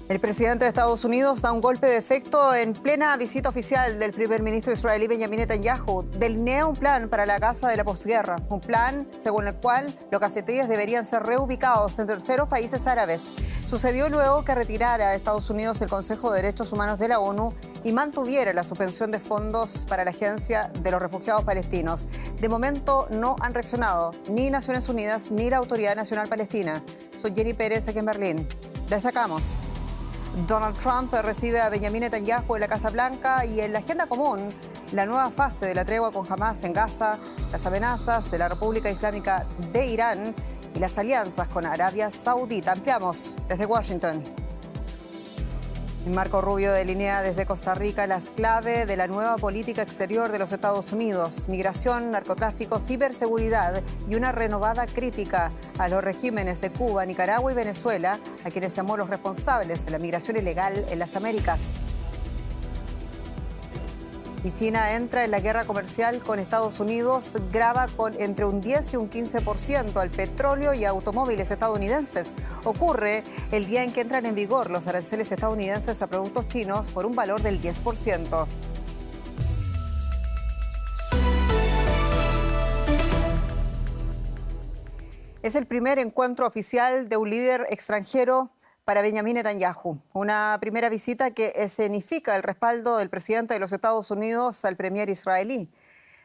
El presidente de Estados Unidos da un golpe de efecto en plena visita oficial del primer ministro israelí Benjamin Netanyahu. Delinea un plan para la Gaza de la posguerra, un plan según el cual los gazatíes deberían ser reubicados en terceros países árabes. Sucedió luego que retirara a Estados Unidos el Consejo de Derechos Humanos de la ONU y mantuviera la suspensión de fondos para la Agencia de los Refugiados Palestinos. De momento no han reaccionado ni Naciones Unidas ni la Autoridad Nacional Palestina. Soy Jenny Pérez, aquí en Berlín. Destacamos: Donald Trump recibe a Benjamin Netanyahu en la Casa Blanca y en la agenda común la nueva fase de la tregua con Hamás en Gaza, las amenazas de la República Islámica de Irán y las alianzas con Arabia Saudita. Ampliamos desde Washington. Marco Rubio delinea desde Costa Rica las claves de la nueva política exterior de los Estados Unidos: migración, narcotráfico, ciberseguridad y una renovada crítica a los regímenes de Cuba, Nicaragua y Venezuela, a quienes llamó los responsables de la migración ilegal en las Américas. Y China entra en la guerra comercial con Estados Unidos, grava con entre un 10 y un 15% al petróleo y automóviles estadounidenses. Ocurre el día en que entran en vigor los aranceles estadounidenses a productos chinos por un valor del 10%. Es el primer encuentro oficial de un líder extranjero para Benjamin Netanyahu. Una primera visita que escenifica el respaldo del presidente de los Estados Unidos al premier israelí.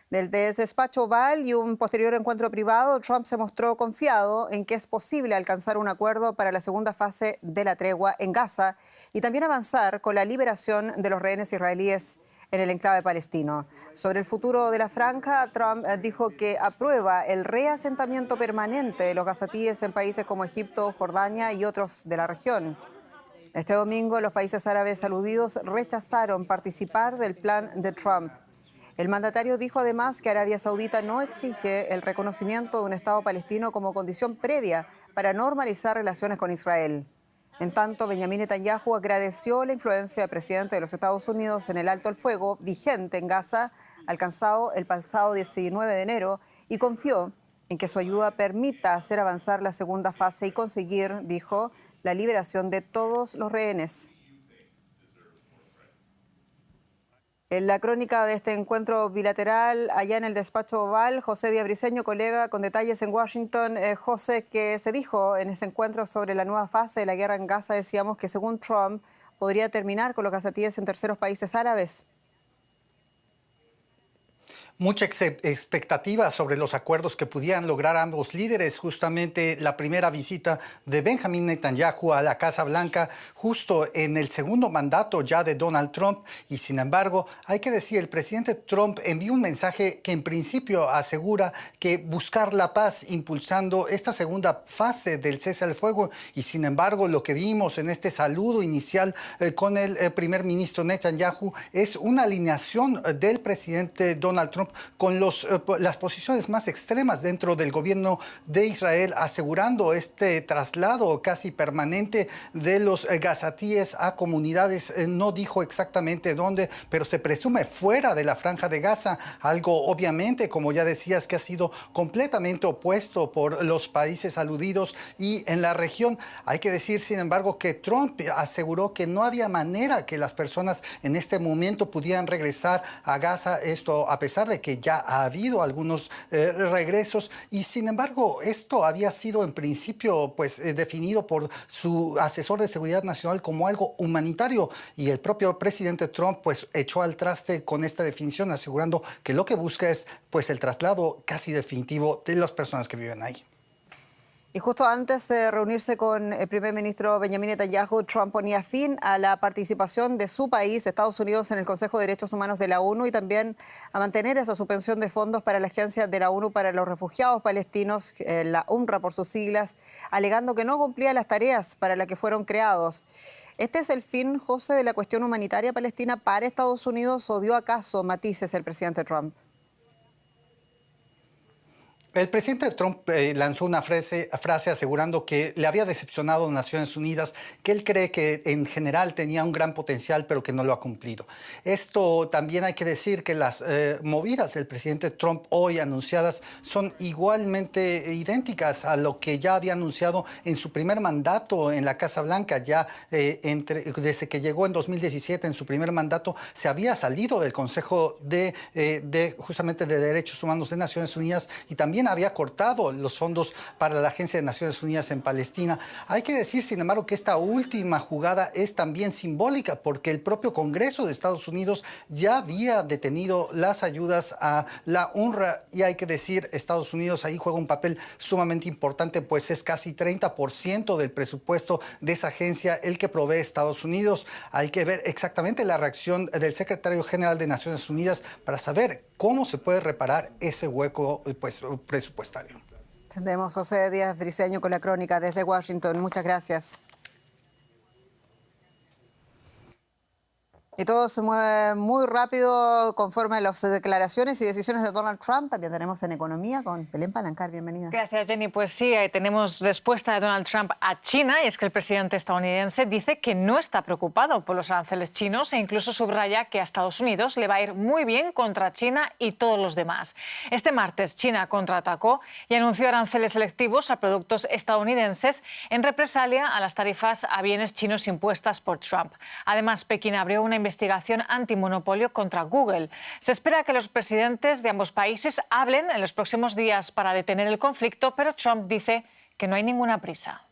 Desde el despacho Oval y un posterior encuentro privado, Trump se mostró confiado en que es posible alcanzar un acuerdo para la segunda fase de la tregua en Gaza y también avanzar con la liberación de los rehenes israelíes en el enclave palestino. Sobre el futuro de la franja, Trump dijo que aprueba el reasentamiento permanente de los gazatíes en países como Egipto, Jordania y otros de la región. Este domingo, los países árabes aludidos rechazaron participar del plan de Trump. El mandatario dijo además que Arabia Saudita no exige el reconocimiento de un Estado palestino como condición previa para normalizar relaciones con Israel. En tanto, Benjamin Netanyahu agradeció la influencia del presidente de los Estados Unidos en el alto el fuego vigente en Gaza, alcanzado el pasado 19 de enero, y confió en que su ayuda permita hacer avanzar la segunda fase y conseguir, dijo, la liberación de todos los rehenes. En la crónica de este encuentro bilateral, allá en el despacho Oval, José Díaz Briceño, colega con detalles en Washington. José, ¿qué se dijo en ese encuentro sobre la nueva fase de la guerra en Gaza? Decíamos que según Trump podría terminar con los gazatíes en terceros países árabes. Mucha expectativa sobre los acuerdos que pudieran lograr ambos líderes. Justamente la primera visita de Benjamin Netanyahu a la Casa Blanca, justo en el segundo mandato ya de Donald Trump. Y sin embargo, hay que decir, el presidente Trump envió un mensaje que en principio asegura que buscar la paz, impulsando esta segunda fase del cese al fuego. Y sin embargo, lo que vimos en este saludo inicial con el primer ministro Netanyahu es una alineación del presidente Donald Trump con las posiciones más extremas dentro del gobierno de Israel, asegurando este traslado casi permanente de los gazatíes a comunidades. No dijo exactamente dónde, pero se presume fuera de la Franja de Gaza, algo obviamente, como ya decías, que ha sido completamente opuesto por los países aludidos y en la región. Hay que decir, sin embargo, que Trump aseguró que no había manera que las personas en este momento pudieran regresar a Gaza, esto a pesar de que ya ha habido algunos regresos, y sin embargo esto había sido en principio definido por su asesor de seguridad nacional como algo humanitario, y el propio presidente Trump echó al traste con esta definición, asegurando que lo que busca es el traslado casi definitivo de las personas que viven ahí. Y justo antes de reunirse con el primer ministro Benjamin Netanyahu, Trump ponía fin a la participación de su país, Estados Unidos, en el Consejo de Derechos Humanos de la ONU y también a mantener esa suspensión de fondos para la Agencia de la ONU para los Refugiados Palestinos, la UNRWA por sus siglas, alegando que no cumplía las tareas para las que fueron creados. ¿Este es el fin, José, de la cuestión humanitaria palestina para Estados Unidos o dio acaso matices el presidente Trump? El presidente Trump lanzó una frase asegurando que le había decepcionado a Naciones Unidas, que él cree que en general tenía un gran potencial, pero que no lo ha cumplido. Esto también hay que decir que las movidas del presidente Trump hoy anunciadas son igualmente idénticas a lo que ya había anunciado en su primer mandato en la Casa Blanca. Ya desde que llegó en 2017, en su primer mandato, se había salido del Consejo justamente de Derechos Humanos de Naciones Unidas y también había cortado los fondos para la Agencia de Naciones Unidas en Palestina. Hay que decir, sin embargo, que esta última jugada es también simbólica porque el propio Congreso de Estados Unidos ya había detenido las ayudas a la UNRWA y hay que decir, Estados Unidos ahí juega un papel sumamente importante, pues es casi 30% del presupuesto de esa agencia el que provee Estados Unidos. Hay que ver exactamente la reacción del secretario general de Naciones Unidas para saber cómo se puede reparar ese hueco presupuestario. Tendremos José Díaz Briceño con la crónica desde Washington. Muchas gracias. Y todo se mueve muy rápido conforme a las declaraciones y decisiones de Donald Trump. También tenemos en economía con Belén Palancar. Bienvenida. Gracias, Jenny. Pues sí, tenemos respuesta de Donald Trump a China y es que el presidente estadounidense dice que no está preocupado por los aranceles chinos e incluso subraya que a Estados Unidos le va a ir muy bien contra China y todos los demás. Este martes China contraatacó y anunció aranceles selectivos a productos estadounidenses en represalia a las tarifas a bienes chinos impuestas por Trump. Además, Pekín abrió una investigación antimonopolio contra Google. Se espera que los presidentes de ambos países hablen en los próximos días para detener el conflicto, pero Trump dice que no hay ninguna prisa.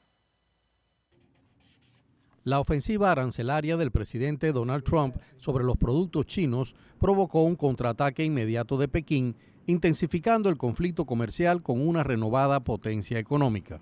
La ofensiva arancelaria del presidente Donald Trump sobre los productos chinos provocó un contraataque inmediato de Pekín, intensificando el conflicto comercial con una renovada potencia económica.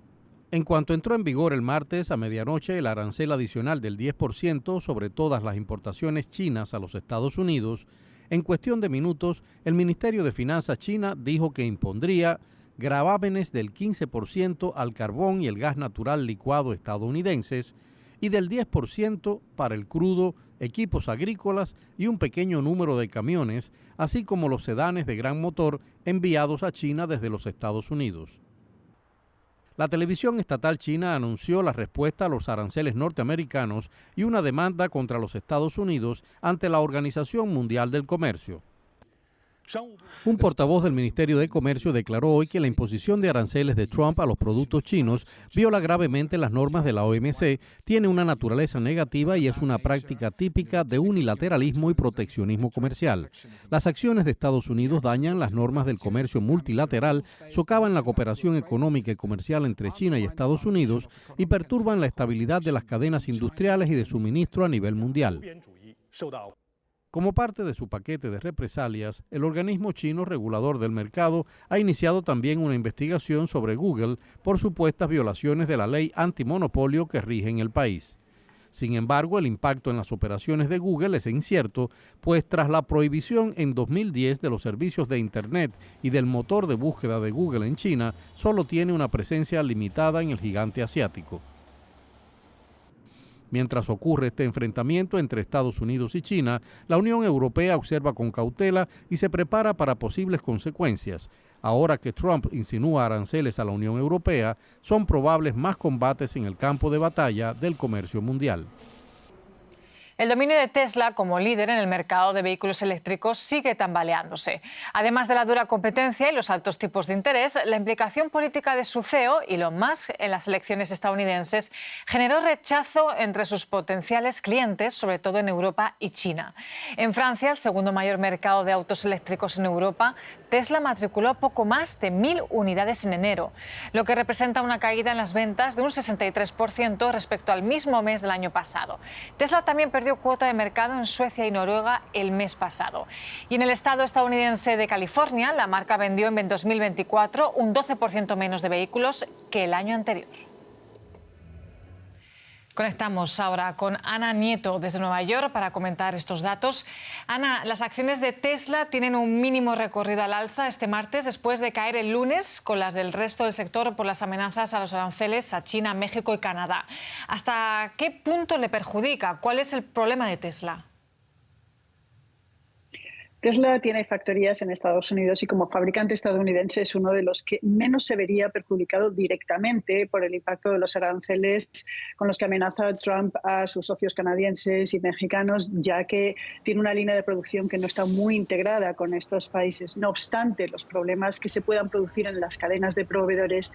En cuanto entró en vigor el martes a medianoche el arancel adicional del 10% sobre todas las importaciones chinas a los Estados Unidos, en cuestión de minutos el Ministerio de Finanzas china dijo que impondría gravámenes del 15% al carbón y el gas natural licuado estadounidenses y del 10% para el crudo, equipos agrícolas y un pequeño número de camiones, así como los sedanes de gran motor enviados a China desde los Estados Unidos. La televisión estatal china anunció la respuesta a los aranceles norteamericanos y una demanda contra los Estados Unidos ante la Organización Mundial del Comercio. Un portavoz del Ministerio de Comercio declaró hoy que la imposición de aranceles de Trump a los productos chinos viola gravemente las normas de la OMC, tiene una naturaleza negativa y es una práctica típica de unilateralismo y proteccionismo comercial. Las acciones de Estados Unidos dañan las normas del comercio multilateral, socavan la cooperación económica y comercial entre China y Estados Unidos y perturban la estabilidad de las cadenas industriales y de suministro a nivel mundial. Como parte de su paquete de represalias, el organismo chino regulador del mercado ha iniciado también una investigación sobre Google por supuestas violaciones de la ley antimonopolio que rige en el país. Sin embargo, el impacto en las operaciones de Google es incierto, pues tras la prohibición en 2010 de los servicios de Internet y del motor de búsqueda de Google en China, solo tiene una presencia limitada en el gigante asiático. Mientras ocurre este enfrentamiento entre Estados Unidos y China, la Unión Europea observa con cautela y se prepara para posibles consecuencias. Ahora que Trump insinúa aranceles a la Unión Europea, son probables más combates en el campo de batalla del comercio mundial. El dominio de Tesla como líder en el mercado de vehículos eléctricos sigue tambaleándose. Además de la dura competencia y los altos tipos de interés, la implicación política de su CEO, Elon Musk, en las elecciones estadounidenses generó rechazo entre sus potenciales clientes, sobre todo en Europa y China. En Francia, el segundo mayor mercado de autos eléctricos en Europa, Tesla matriculó poco más de 1.000 unidades en enero, lo que representa una caída en las ventas de un 63% respecto al mismo mes del año pasado. Tesla también perdió cuota de mercado en Suecia y Noruega el mes pasado. Y en el estado estadounidense de California, la marca vendió en 2024 un 12% menos de vehículos que el año anterior. Conectamos ahora con Ana Nieto desde Nueva York para comentar estos datos. Ana, las acciones de Tesla tienen un mínimo recorrido al alza este martes después de caer el lunes con las del resto del sector por las amenazas a los aranceles a China, México y Canadá. ¿Hasta qué punto le perjudica? ¿Cuál es el problema de Tesla? Tesla tiene factorías en Estados Unidos y como fabricante estadounidense es uno de los que menos se vería perjudicado directamente por el impacto de los aranceles con los que amenaza Trump a sus socios canadienses y mexicanos, ya que tiene una línea de producción que no está muy integrada con estos países. No obstante, los problemas que se puedan producir en las cadenas de proveedores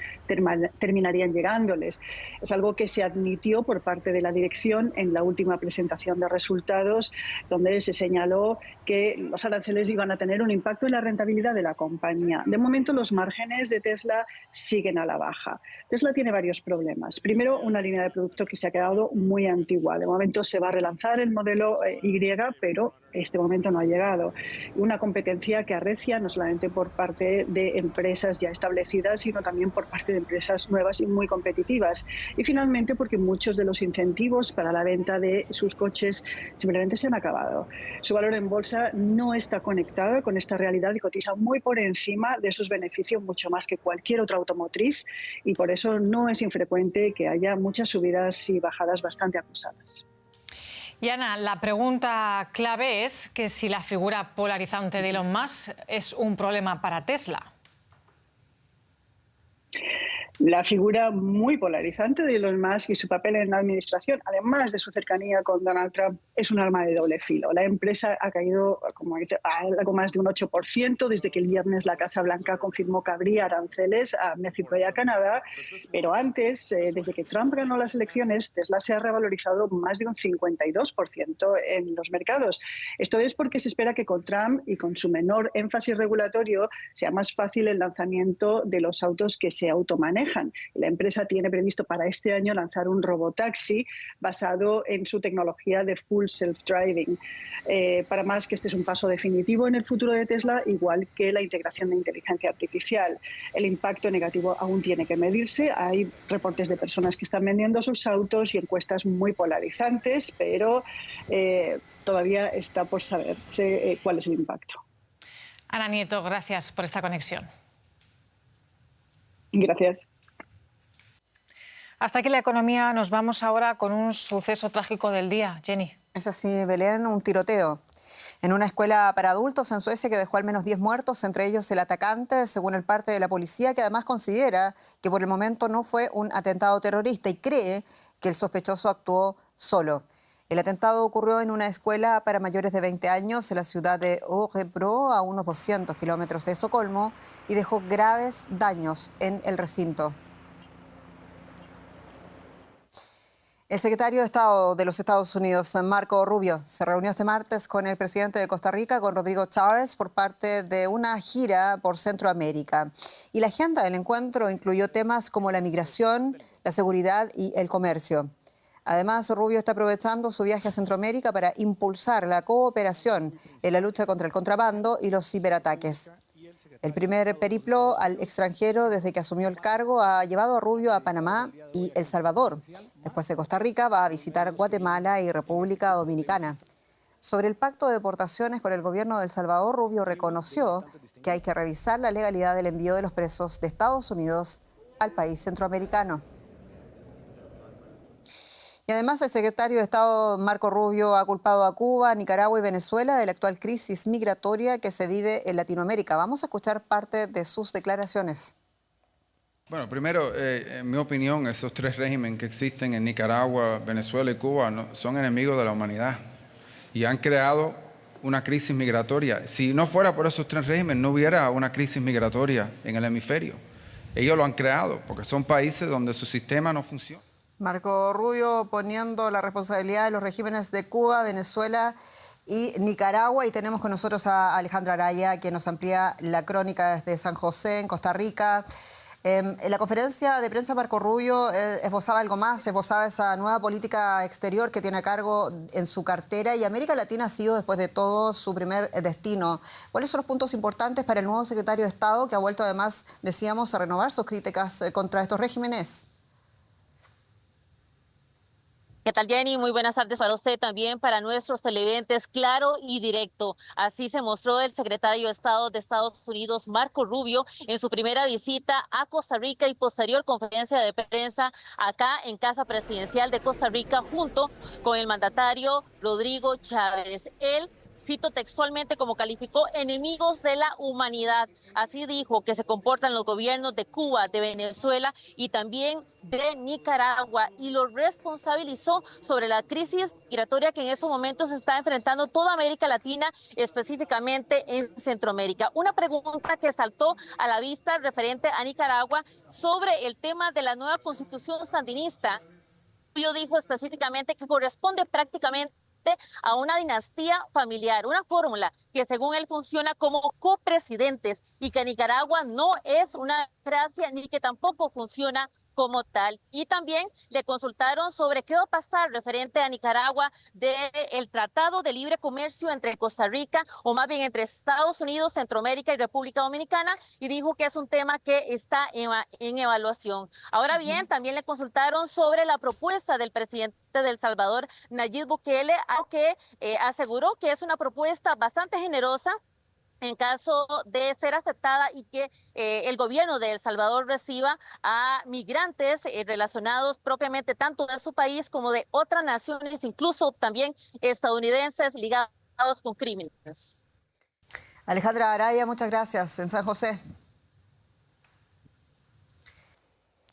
terminarían llegándoles. Es algo que se admitió por parte de la dirección en la última presentación de resultados, donde se señaló que los aranceles iban a tener un impacto en la rentabilidad de la compañía. De momento, los márgenes de Tesla siguen a la baja. Tesla tiene varios problemas. Primero, una línea de producto que se ha quedado muy antigua. De momento se va a relanzar el modelo Y, pero este momento no ha llegado. Una competencia que arrecia no solamente por parte de empresas ya establecidas, sino también por parte de empresas nuevas y muy competitivas. Y finalmente, porque muchos de los incentivos para la venta de sus coches simplemente se han acabado. Su valor en bolsa no está conectado con esta realidad y cotiza muy por encima de sus beneficios, mucho más que cualquier otra automotriz, y por eso no es infrecuente que haya muchas subidas y bajadas bastante acusadas. Y Ana, la pregunta clave es que si la figura polarizante de Elon Musk es un problema para Tesla. La figura muy polarizante de Elon Musk y su papel en la administración, además de su cercanía con Donald Trump, es un arma de doble filo. La empresa ha caído, como dice, a algo más de un 8% desde que el viernes la Casa Blanca confirmó que habría aranceles a México y a Canadá. Pero antes, desde que Trump ganó las elecciones, Tesla se ha revalorizado más de un 52% en los mercados. Esto es porque se espera que con Trump y con su menor énfasis regulatorio sea más fácil el lanzamiento de los autos que se automanejan. La empresa tiene previsto para este año lanzar un robotaxi basado en su tecnología de full self-driving. Para más que este es un paso definitivo en el futuro de Tesla, igual que la integración de inteligencia artificial. El impacto negativo aún tiene que medirse. Hay reportes de personas que están vendiendo sus autos y encuestas muy polarizantes, pero todavía está por saber cuál es el impacto. Ana Nieto, gracias por esta conexión. Gracias. Hasta aquí la economía. Nos vamos ahora con un suceso trágico del día. Jenny. Es así, Belén, un tiroteo en una escuela para adultos en Suecia que dejó al menos 10 muertos, entre ellos el atacante, según el parte de la policía, que además considera que por el momento no fue un atentado terrorista y cree que el sospechoso actuó solo. El atentado ocurrió en una escuela para mayores de 20 años en la ciudad de Örebro, a unos 200 kilómetros de Estocolmo, y dejó graves daños en el recinto. El secretario de Estado de los Estados Unidos, Marco Rubio, se reunió este martes con el presidente de Costa Rica, con Rodrigo Chávez, por parte de una gira por Centroamérica. Y la agenda del encuentro incluyó temas como la migración, la seguridad y el comercio. Además, Rubio está aprovechando su viaje a Centroamérica para impulsar la cooperación en la lucha contra el contrabando y los ciberataques. El primer periplo al extranjero desde que asumió el cargo ha llevado a Rubio a Panamá y El Salvador. Después de Costa Rica va a visitar Guatemala y República Dominicana. Sobre el pacto de deportaciones con el gobierno de El Salvador, Rubio reconoció que hay que revisar la legalidad del envío de los presos de Estados Unidos al país centroamericano. Y además el secretario de Estado Marco Rubio ha culpado a Cuba, Nicaragua y Venezuela de la actual crisis migratoria que se vive en Latinoamérica. Vamos a escuchar parte de sus declaraciones. Bueno, primero, en mi opinión, esos tres regímenes que existen en Nicaragua, Venezuela y Cuba son enemigos de la humanidad y han creado una crisis migratoria. Si no fuera por esos tres regímenes, no hubiera una crisis migratoria en el hemisferio. Ellos lo han creado porque son países donde su sistema no funciona. Marco Rubio poniendo la responsabilidad de los regímenes de Cuba, Venezuela y Nicaragua. Y tenemos con nosotros a Alejandra Araya, quien nos amplía la crónica desde San José, en Costa Rica. En la conferencia de prensa, Marco Rubio esbozaba algo más, esbozaba esa nueva política exterior que tiene a cargo en su cartera, y América Latina ha sido, después de todo, su primer destino. ¿Cuáles son los puntos importantes para el nuevo secretario de Estado, que ha vuelto además, decíamos, a renovar sus críticas contra estos regímenes? ¿Qué tal, Jenny? Muy buenas tardes para usted, también para nuestros televidentes. Claro y directo. Así se mostró el secretario de Estado de Estados Unidos, Marco Rubio, en su primera visita a Costa Rica y posterior conferencia de prensa acá en Casa Presidencial de Costa Rica, junto con el mandatario Rodrigo Chávez. Él cito textualmente como calificó, enemigos de la humanidad. Así dijo que se comportan los gobiernos de Cuba, de Venezuela y también de Nicaragua, y lo responsabilizó sobre la crisis migratoria que en estos momentos está enfrentando toda América Latina, específicamente en Centroamérica. Una pregunta que saltó a la vista referente a Nicaragua sobre el tema de la nueva constitución sandinista. Yo dijo específicamente que corresponde prácticamente a una dinastía familiar, una fórmula que según él funciona como copresidentes y que Nicaragua no es una democracia ni que tampoco funciona como tal. Y también le consultaron sobre qué va a pasar referente a Nicaragua del Tratado de Libre Comercio entre Costa Rica, o más bien entre Estados Unidos, Centroamérica y República Dominicana, y dijo que es un tema que está en evaluación. Ahora bien, también le consultaron sobre la propuesta del presidente de El Salvador, Nayib Bukele, que aseguró que es una propuesta bastante generosa en caso de ser aceptada y que el gobierno de El Salvador reciba a migrantes relacionados propiamente tanto de su país como de otras naciones, incluso también estadounidenses ligados con crímenes. Alejandra Araya, muchas gracias, en San José.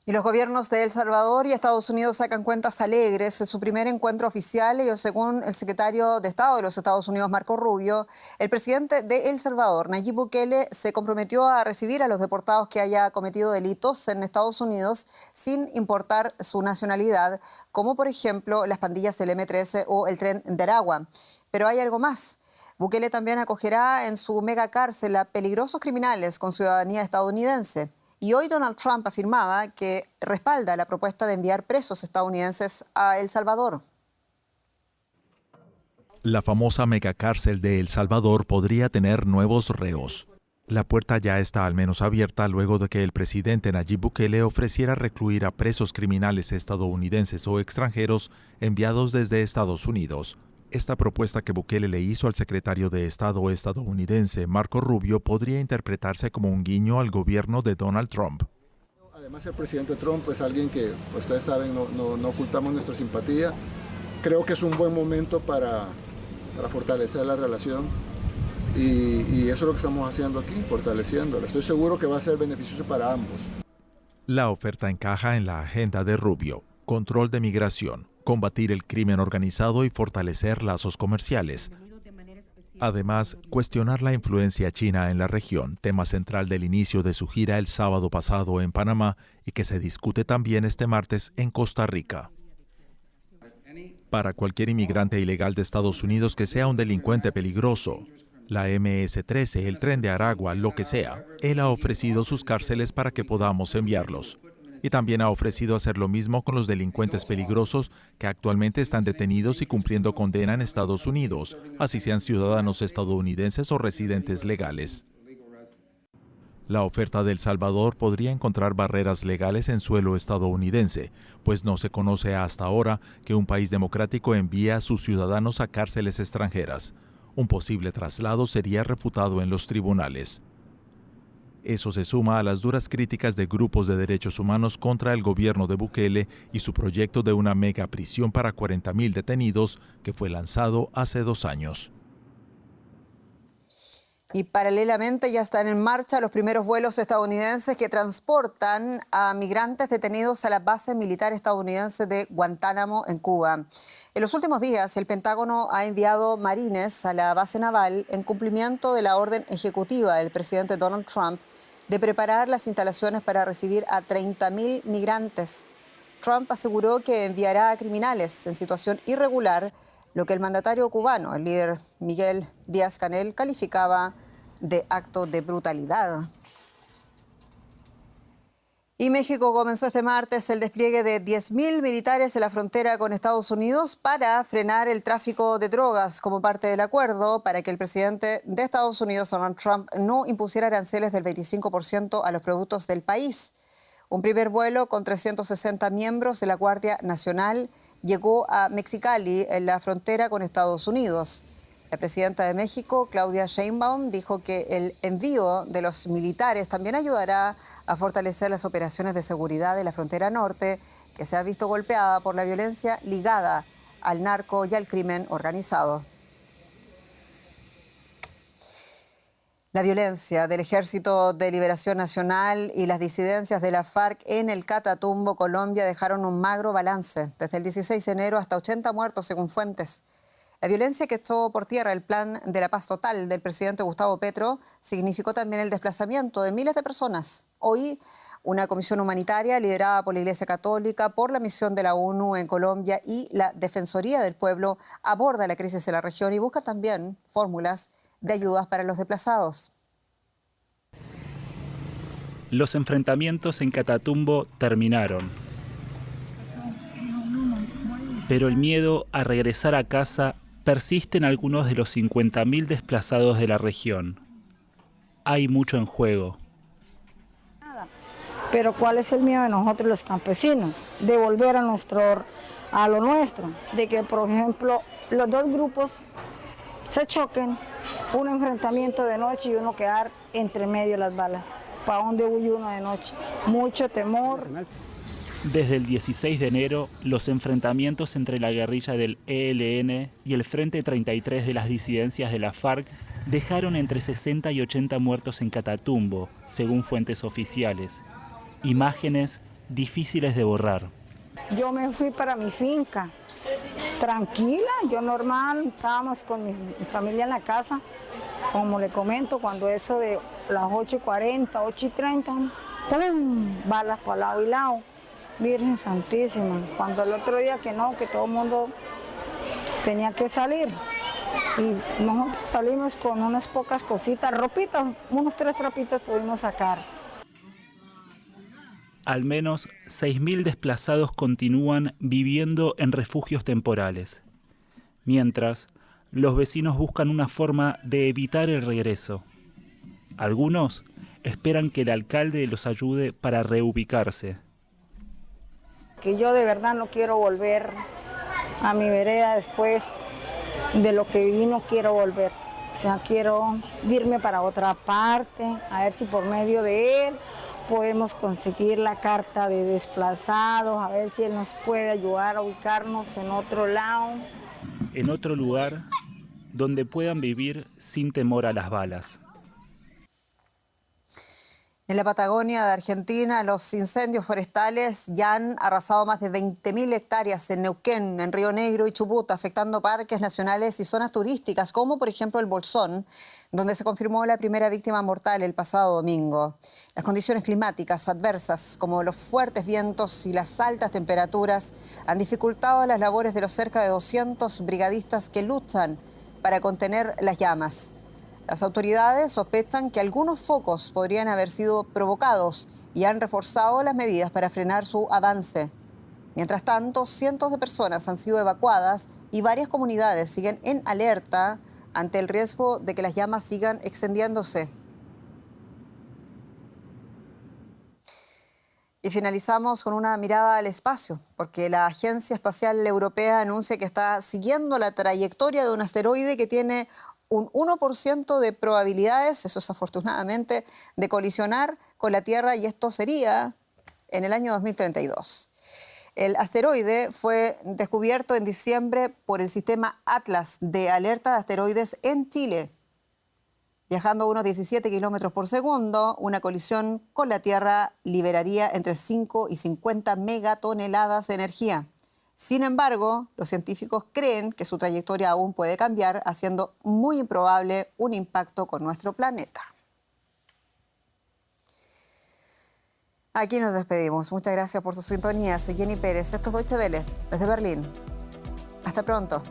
Y los gobiernos de El Salvador y Estados Unidos sacan cuentas alegres en su primer encuentro oficial, y según el secretario de Estado de los Estados Unidos, Marco Rubio, el presidente de El Salvador, Nayib Bukele, se comprometió a recibir a los deportados que haya cometido delitos en Estados Unidos sin importar su nacionalidad, como por ejemplo las pandillas del M-13 o el Tren de Aragua. Pero hay algo más. Bukele también acogerá en su megacárcel a peligrosos criminales con ciudadanía estadounidense. Y hoy Donald Trump afirmaba que respalda la propuesta de enviar presos estadounidenses a El Salvador. La famosa megacárcel de El Salvador podría tener nuevos reos. La puerta ya está al menos abierta luego de que el presidente Nayib Bukele ofreciera recluir a presos criminales estadounidenses o extranjeros enviados desde Estados Unidos. Esta propuesta que Bukele le hizo al secretario de Estado estadounidense, Marco Rubio, podría interpretarse como un guiño al gobierno de Donald Trump. Además, el presidente Trump es alguien que, ustedes saben, no ocultamos nuestra simpatía. Creo que es un buen momento para fortalecer la relación y eso es lo que estamos haciendo aquí, fortaleciéndola. Estoy seguro que va a ser beneficioso para ambos. La oferta encaja en la agenda de Rubio: control de migración, combatir el crimen organizado y fortalecer lazos comerciales. Además, cuestionar la influencia china en la región, tema central del inicio de su gira el sábado pasado en Panamá y que se discute también este martes en Costa Rica. Para cualquier inmigrante ilegal de Estados Unidos que sea un delincuente peligroso, la MS-13, el Tren de Aragua, lo que sea, él ha ofrecido sus cárceles para que podamos enviarlos. Y también ha ofrecido hacer lo mismo con los delincuentes peligrosos que actualmente están detenidos y cumpliendo condena en Estados Unidos, así sean ciudadanos estadounidenses o residentes legales. La oferta de El Salvador podría encontrar barreras legales en suelo estadounidense, pues no se conoce hasta ahora que un país democrático envíe a sus ciudadanos a cárceles extranjeras. Un posible traslado sería refutado en los tribunales. Eso se suma a las duras críticas de grupos de derechos humanos contra el gobierno de Bukele y su proyecto de una mega prisión para 40,000 detenidos que fue lanzado hace 2 años. Y paralelamente ya están en marcha los primeros vuelos estadounidenses que transportan a migrantes detenidos a la base militar estadounidense de Guantánamo en Cuba. En los últimos días, el Pentágono ha enviado marines a la base naval en cumplimiento de la orden ejecutiva del presidente Donald Trump de preparar las instalaciones para recibir a 30,000 migrantes. Trump aseguró que enviará a criminales en situación irregular, lo que el mandatario cubano, el líder Miguel Díaz-Canel, calificaba de acto de brutalidad. Y México comenzó este martes el despliegue de 10,000 militares en la frontera con Estados Unidos para frenar el tráfico de drogas como parte del acuerdo para que el presidente de Estados Unidos, Donald Trump, no impusiera aranceles del 25% a los productos del país. Un primer vuelo con 360 miembros de la Guardia Nacional llegó a Mexicali, en la frontera con Estados Unidos. La presidenta de México, Claudia Sheinbaum, dijo que el envío de los militares también ayudará a fortalecer las operaciones de seguridad de la frontera norte, que se ha visto golpeada por la violencia ligada al narco y al crimen organizado. La violencia del Ejército de Liberación Nacional y las disidencias de la FARC en el Catatumbo, Colombia, dejaron un magro balance. Desde el 16 de enero hasta 80 muertos, según fuentes. La violencia que echó por tierra el plan de la paz total del presidente Gustavo Petro significó también el desplazamiento de miles de personas. Hoy, una comisión humanitaria liderada por la Iglesia Católica, por la misión de la ONU en Colombia y la Defensoría del Pueblo aborda la crisis de la región y busca también fórmulas de ayudas para los desplazados. Los enfrentamientos en Catatumbo terminaron. Pero el miedo a regresar a casa persiste en algunos de los 50.000 desplazados de la región. Hay mucho en juego. Pero ¿cuál es el miedo de nosotros los campesinos? De volver a lo nuestro, de que, por ejemplo, los dos grupos se choquen, un enfrentamiento de noche y uno quedar entre medio de las balas. ¿Para dónde huye uno de noche? Mucho temor. Desde el 16 de enero, los enfrentamientos entre la guerrilla del ELN y el Frente 33 de las disidencias de la FARC dejaron entre 60 y 80 muertos en Catatumbo, según fuentes oficiales. Imágenes difíciles de borrar. Yo me fui para mi finca, tranquila, yo normal, estábamos con mi familia en la casa, como le comento, cuando eso de las 8:40, 8:30, ¡pum!, balas para lado y lado, Virgen Santísima, cuando el otro día que no, que todo el mundo tenía que salir, y nosotros salimos con unas pocas cositas, ropitas, unos 3 trapitos pudimos sacar. Al menos 6.000 desplazados continúan viviendo en refugios temporales, mientras los vecinos buscan una forma de evitar el regreso. Algunos esperan que el alcalde los ayude para reubicarse. Que yo de verdad no quiero volver a mi vereda después de lo que viví, no quiero volver. O sea, quiero irme para otra parte, a ver si por medio de él podemos conseguir la carta de desplazados, a ver si él nos puede ayudar a ubicarnos en otro lado. En otro lugar donde puedan vivir sin temor a las balas. En la Patagonia de Argentina, los incendios forestales ya han arrasado más de 20.000 hectáreas en Neuquén, en Río Negro y Chubut, afectando parques nacionales y zonas turísticas, como por ejemplo el Bolsón, donde se confirmó la primera víctima mortal el pasado domingo. Las condiciones climáticas adversas, como los fuertes vientos y las altas temperaturas, han dificultado las labores de los cerca de 200 brigadistas que luchan para contener las llamas. Las autoridades sospechan que algunos focos podrían haber sido provocados y han reforzado las medidas para frenar su avance. Mientras tanto, cientos de personas han sido evacuadas y varias comunidades siguen en alerta ante el riesgo de que las llamas sigan extendiéndose. Y finalizamos con una mirada al espacio, porque la Agencia Espacial Europea anuncia que está siguiendo la trayectoria de un asteroide que tiene un 1% de probabilidades, eso es afortunadamente, de colisionar con la Tierra, y esto sería en el año 2032. El asteroide fue descubierto en diciembre por el sistema Atlas de alerta de asteroides en Chile. Viajando a unos 17 kilómetros por segundo, una colisión con la Tierra liberaría entre 5 y 50 megatoneladas de energía. Sin embargo, los científicos creen que su trayectoria aún puede cambiar, haciendo muy improbable un impacto con nuestro planeta. Aquí nos despedimos. Muchas gracias por su sintonía. Soy Jenny Pérez. Esto es Deutsche Welle, desde Berlín. Hasta pronto.